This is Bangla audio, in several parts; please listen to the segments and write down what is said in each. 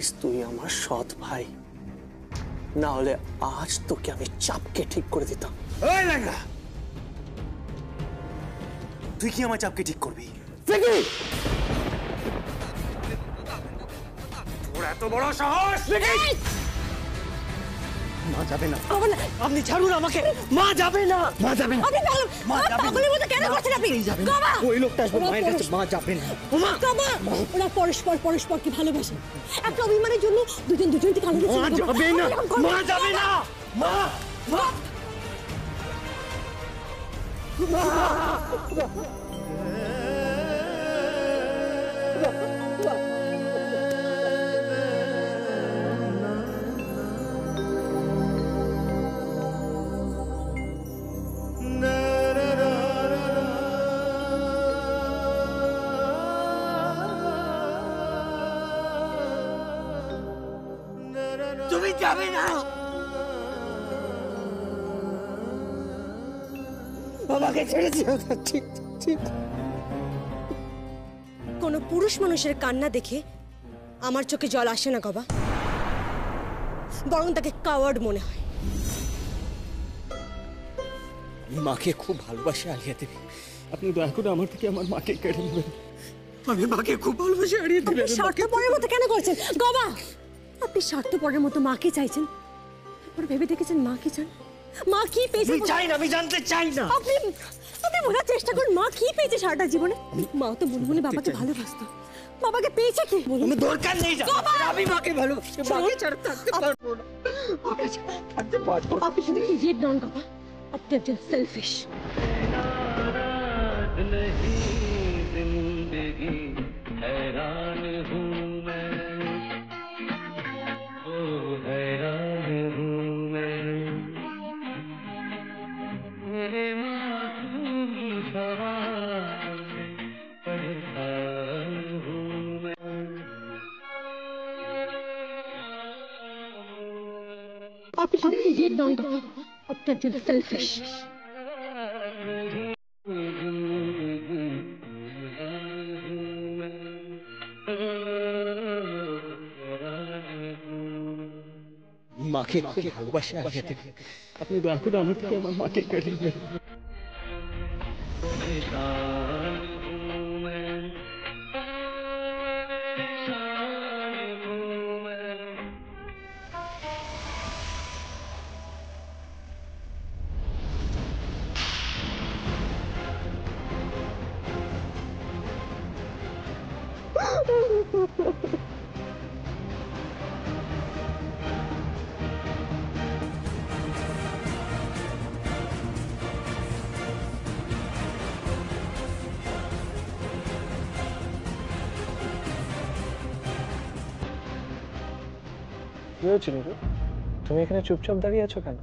রাখিস তুই আমার সৎ ভাই, না হলে আজ তোকে আমি চাপকে ঠিক করে দিতাম। তুই কি আমার চাপকে ঠিক করবি? তোর এত বড় সাহস! মা যাবে না, আপনি ছাড়ুন আমাকে। মা যাবে না, মা যাবে না, মা পাগলের মতো কেন করছেন আপনি? ওই লোকটা আসবে মায়ের কাছে, মা যাবে না। ওরা পরস্পরকে ভালোবাসে, একটা অভিমানের জন্য দুজনকে আলাদা মা যাবে না, মা যাবে না, মা তুমি যাবে না। বাবাকে ছেড়ে দিও। ঠিক ঠিক। কোন পুরুষ মানুষের কান্না দেখে আমার চোখে জল আসে না গবা, বরং তাকে কাওয়ার্ড মনে হয়। মাকে খুব ভালোবাসে আলিয়া দেবী, আপনি দয়া করে আমার থেকে আমার মাকে কেড়ে নেবেন। আমি মাকে খুব ভালোবাসি আলিয়া দেবী। স্বার্থপরের মতো কেন করছেন গবা? আপনি স্বার্থপরের মতো মাকে চাইছেন, তারপর ভেবে দেখেছেন মা কি চান? মা কি পেয়েছে? চাই না, আমি জানতে চাই না। আপনি বোঝার চেষ্টা করুন, মা কি পেয়েছে সারাটা জীবনে? মা তো মনে মনে বাবাকে ভালোবাসতো, বাবাকে পেয়েছে কি? আমি দরকার নেই যা, আমি মাকে ভালোবাসি, মাকে ছাড়া থাকতে পারবো না, মাকে ছাড়া থাকতে পারবো না। আপনি শুধু ইডিয়েট নন বাবা, আপনি একজন সেলফিশ। আপনি শুধু ইডিয়েট নন বাবা, আপনি একজন সেলফিশ। মাকে খুব ভালোবাসে আলিয়া দেবী, আপনি দয়া করে আমার থেকে আমার মাকে কেড়ে নেবেন। কি হয়েছিল গো? তুমি এখানে চুপচাপ দাঁড়িয়ে আছো কেন?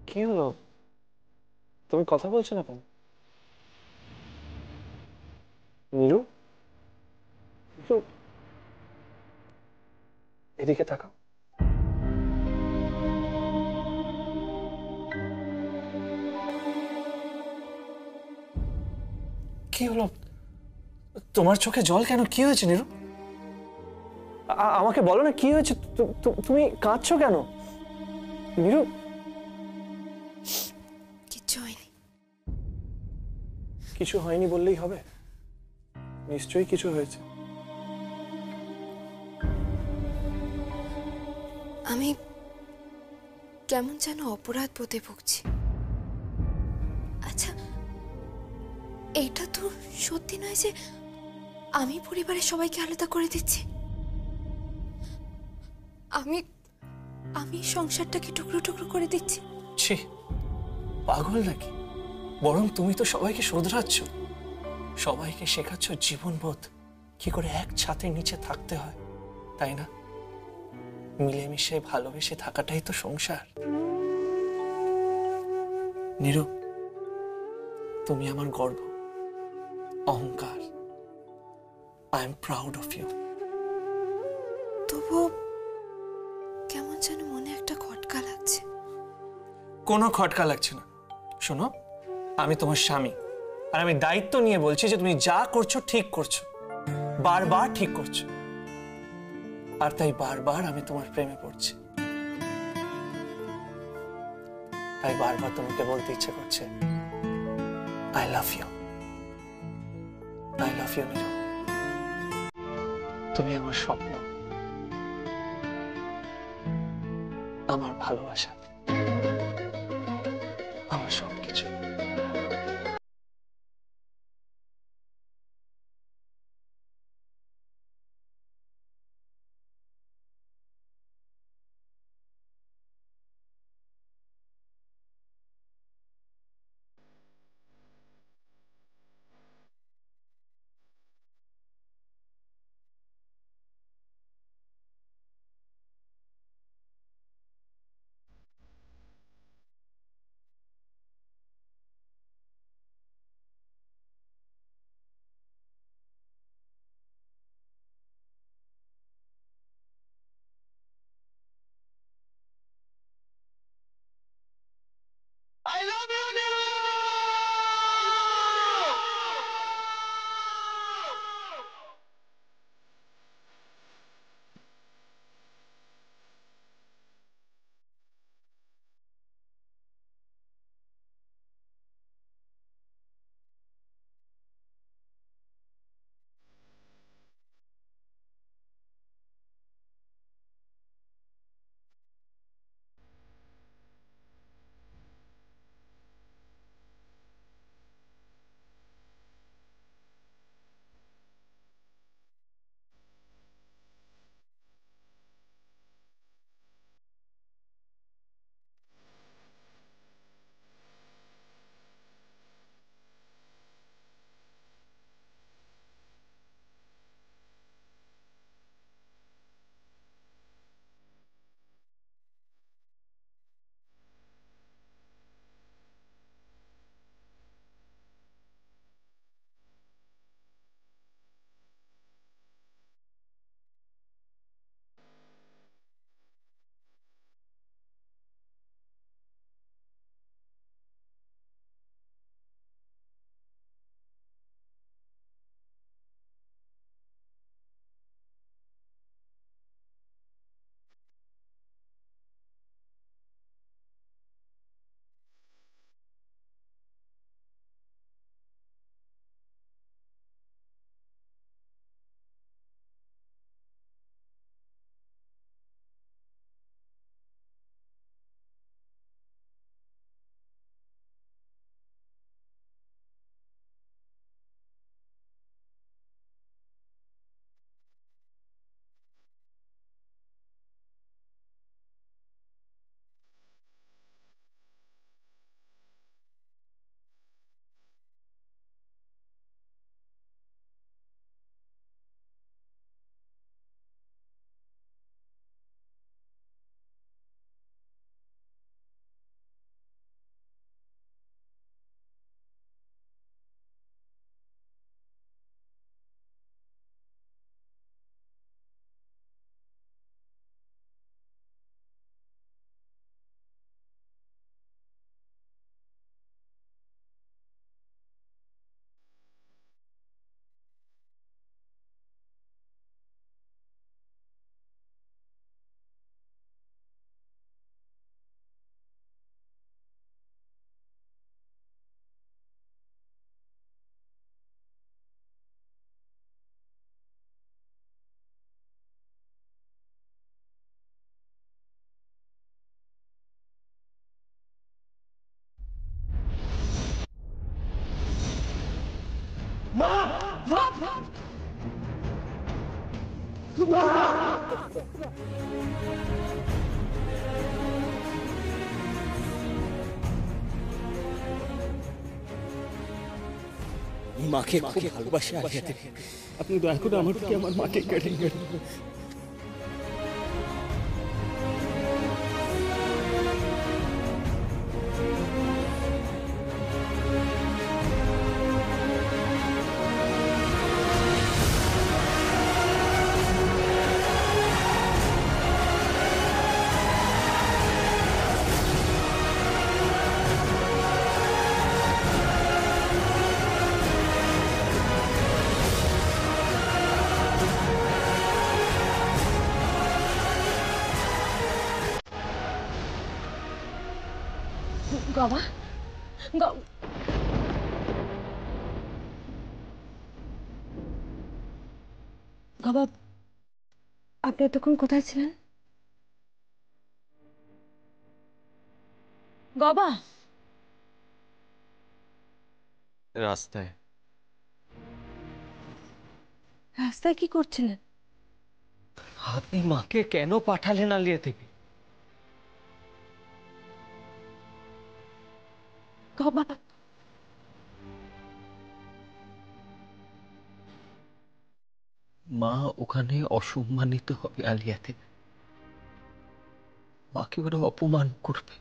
কি হলো? তুমি কথা বলছো না কেন? নীরু, এদিকে তাকাও। কি হলো? তোমার চোখে জল কেন? কি হয়েছে নীরু? আমাকে বলো না কি হয়েছে? তুমি কাঁদছো কেন নীরু? কিচ্ছু হয়নি। কিছু হয়নি বললেই হবে? নিশ্চয়ই কিছু হয়েছে। আমি কেমন যেন অপরাধ বোধে ভুগছি। আচ্ছা, এইটা তো সত্যি নয় যে আমি পরিবারের সবাইকে আলাদা করে দিচ্ছি। আমি সংসারটাকে টুকরো টুকরো করে দিচ্ছি। ছি, পাগল নাকি? বরং তুমি তো সবাইকে শোধরাচ্ছ, সবাইকে শেখাচ্ছ জীবনবোধ, কি করে এক ছাতের নিচে থাকতে হয়, তাই না? মিলেমিশে ভালোবেসে থাকাটাই তো সংসার। নীরু, তুমি আমার গর্ব, অহংকার। I am proud of you. তবুও কেমন যেন মনে একটা খটকা লাগছে। কোনো খটকা লাগছে না। শোনো, আমি তোমার স্বামী, আর আমি দায়িত্ব নিয়ে বলছি যে তুমি যা করছো ঠিক করছো। বারবার ঠিক করছো, আর তাই বারবার আমি তোমার প্রেমে পড়ছি। তাই বারবার তোমাকে বলতে ইচ্ছে করছে, I love you, I love you Nirab. তুমি আমার স্বপ্ন, আমার ভালোবাসা, আমার সবকিছু। মাকে খুব ভালোবাসে আলিয়া দেবী। আপনি দয়া করে আমার থেকে আমার মাকে কেড়ে নেবেন। গবা গবা, আপনি এতক্ষণ কোথায় ছিলেন? গবা, রাস্তায়। রাস্তায় কি করছিলেন? আপনি মাকে কেন পাঠালেন আলিয়া থেকে? গবা, মা ওখানে অসম্মানিত হবে আলিয়াতে, মাকে ওরা অপমান করবে।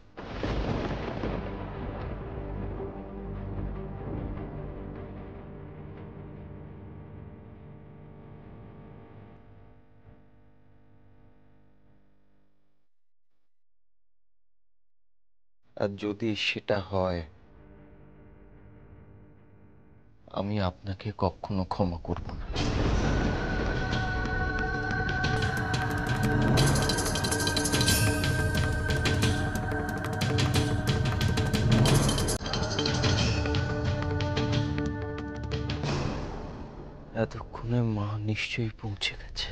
আর যদি সেটা হয়, আমি আপনাকে কখনো ক্ষমা করব না। এতক্ষণে মা নিশ্চয়ই পৌঁছে গেছে।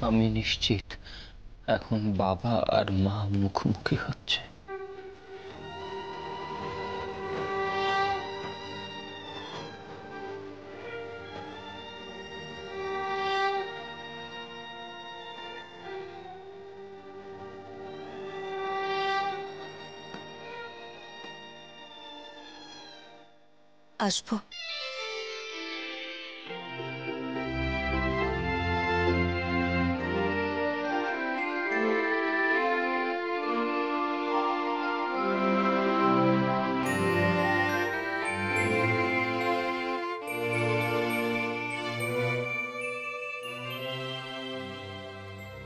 আমি নিশ্চিত এখন বাবা আর মা মুখোমুখি হচ্ছে। আসবো।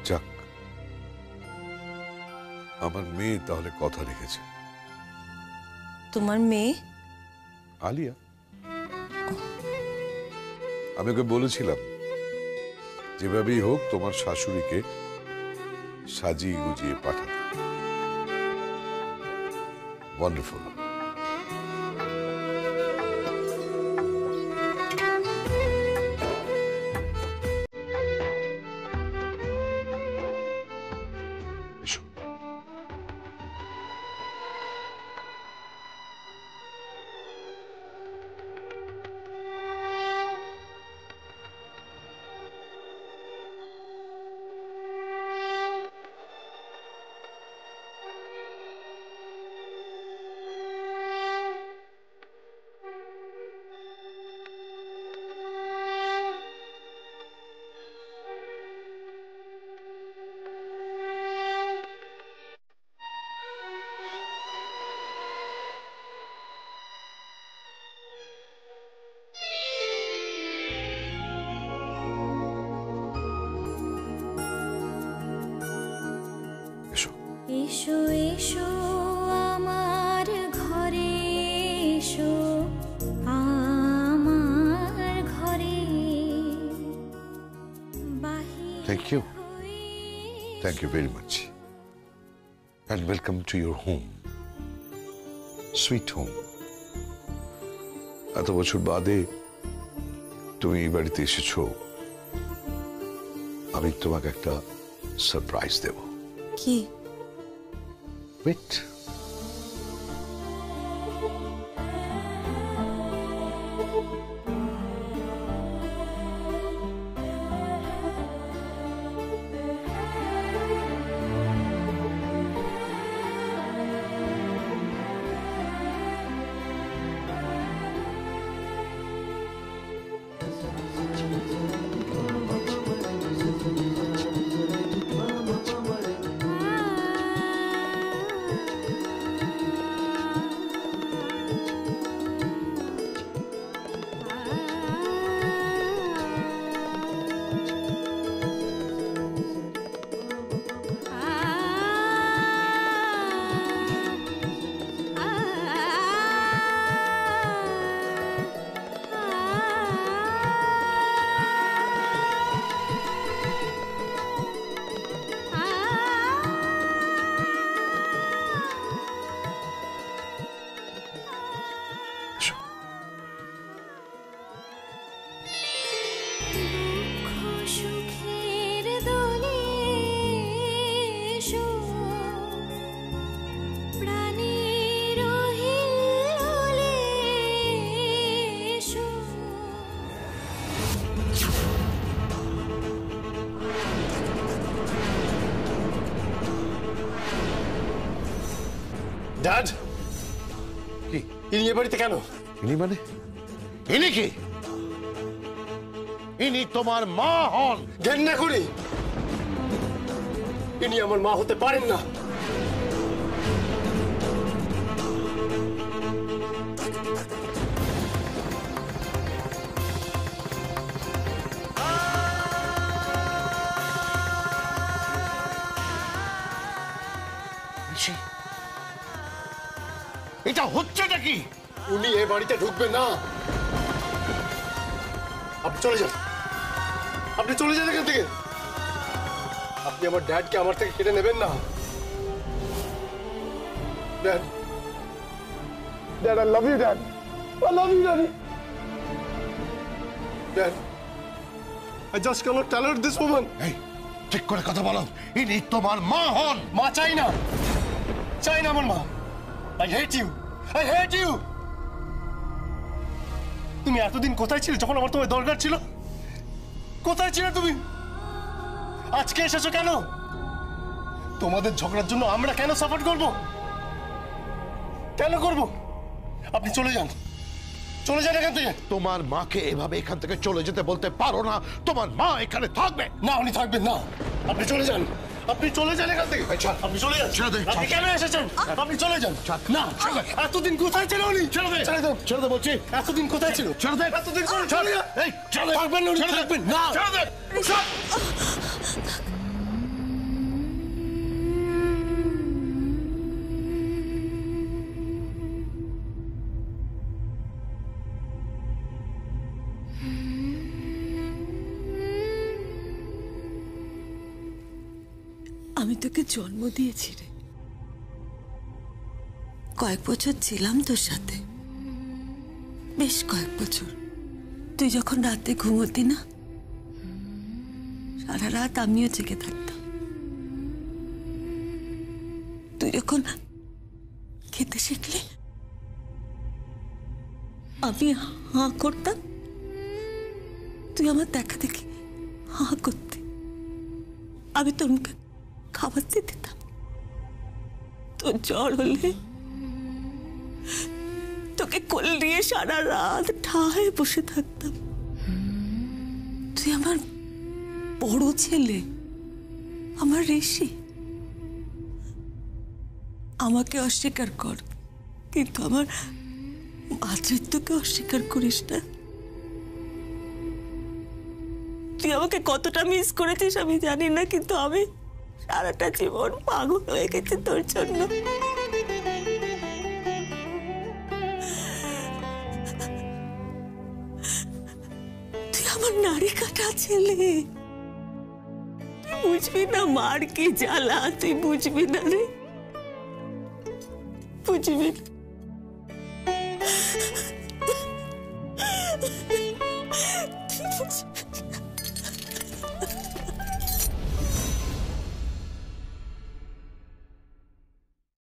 যাক, আমার মেয়ে তাহলে কথা রেখেছে। তোমার মেয়ে? আলিয়া। আমি ওকে বলেছিলাম যেভাবেই হোক তোমার শাশুড়িকে সাজিয়ে গুজিয়ে পাঠাতে। ওয়ান্ডারফুল। এসো। এসো এসো আমার ঘরে, এসো আমার ঘরে। Thank you. Thank you very much. And welcome to your home. Sweet home. এত বছর বাদে তুমি এই বাড়িতে এসেছো, আমি তোমাকে একটা সারপ্রাইজ দেব। কি? Wait. ড্যাড, কি ইনি এ বাড়িতে কেন? ইনি মানে? ইনি কি? ইনি তোমার মা হন। ঘেন্না করি, ইনি আমার মা হতে পারেন না। এটা হচ্ছেটা কি? উনি এ বাড়িতে ঢুকবেন না। আপনি চলে যান, আপনি চলে যান এখান থেকে। আপনি আমার ড্যাডকে আমার থেকে কেটে নেবেন না। Dad, dad, I love you dad, I love you dad. Dad, I just cannot tolerate this woman. এই ঠিক করে কথা বলো। ইনি তোমার মা হন। মা চাই না, চাই না আমার মা। I hate you, I hate you. তুমি এতদিন কোথায় ছিলে যখন আমার তোমার দরকার ছিল? কোথায় ছিলে তুমি? আজকে এসেছো কেন? তোমাদের ঝগড়ার জন্য আমরা কেন সাপোর্ট করব? কেন করব? আপনি চলে যান, চলে যান এখান থেকে। তোমার মাকে এভাবে এখান থেকে চলে যেতে বলতে পারো না। তোমার মা এখানে থাকবে না, উনি থাকবেন না। আপনি চলে যান, আপনি চলে যান এখান থেকে। আপনি চলে যান। ছেড়ে দে। আপনি কেন এসেছেন? আপনি চলে যান। না, এতদিন কোথায় ছিল উনি? ছেড়ে দে। ছেড়ে দাও, ছেড়ে দে বলছি। এতদিন কোথায় ছিল? ছেড়ে দে। এতদিন করে চলে যান। এই ছেড়ে দে। থাকবেন না উনি, ছেড়ে দে। থাকবেন না। ছেড়ে দে। আমি তোকে জন্ম দিয়েছি রে, কয়েক বছর ছিলাম তোর সাথে, বেশ কয়েক বছর। তুই যখন রাতে ঘুমোতি না, সারা রাত আমিও জেগে থাকতাম। তুই যখন খেতে শিখলি, আমি হাঁ করতাম, তুই আমার দেখা দেখি হাঁ করতি। আমি তোর মুখে খাবার দিয়ে দিতাম। তোর জ্বর হলে তোকে কোল নিয়ে সারা রাত ঠায় বসে থাকতাম। তুই আমার বড় ছেলে, আমার ঋষি। আমাকে অস্বীকার কর, কিন্তু আমার মাতৃত্বকে অস্বীকার করিস না। তুই আমাকে কতটা মিস করেছিস আমি জানি না, কিন্তু আমি সারাটা জীবন পাগল হয়ে গেছি তোর জন্য। তুই আমার নারী কাটা ছেলে, তুই বুঝবি না মার কি জ্বালা, তুই বুঝবি না রে, বুঝবি না।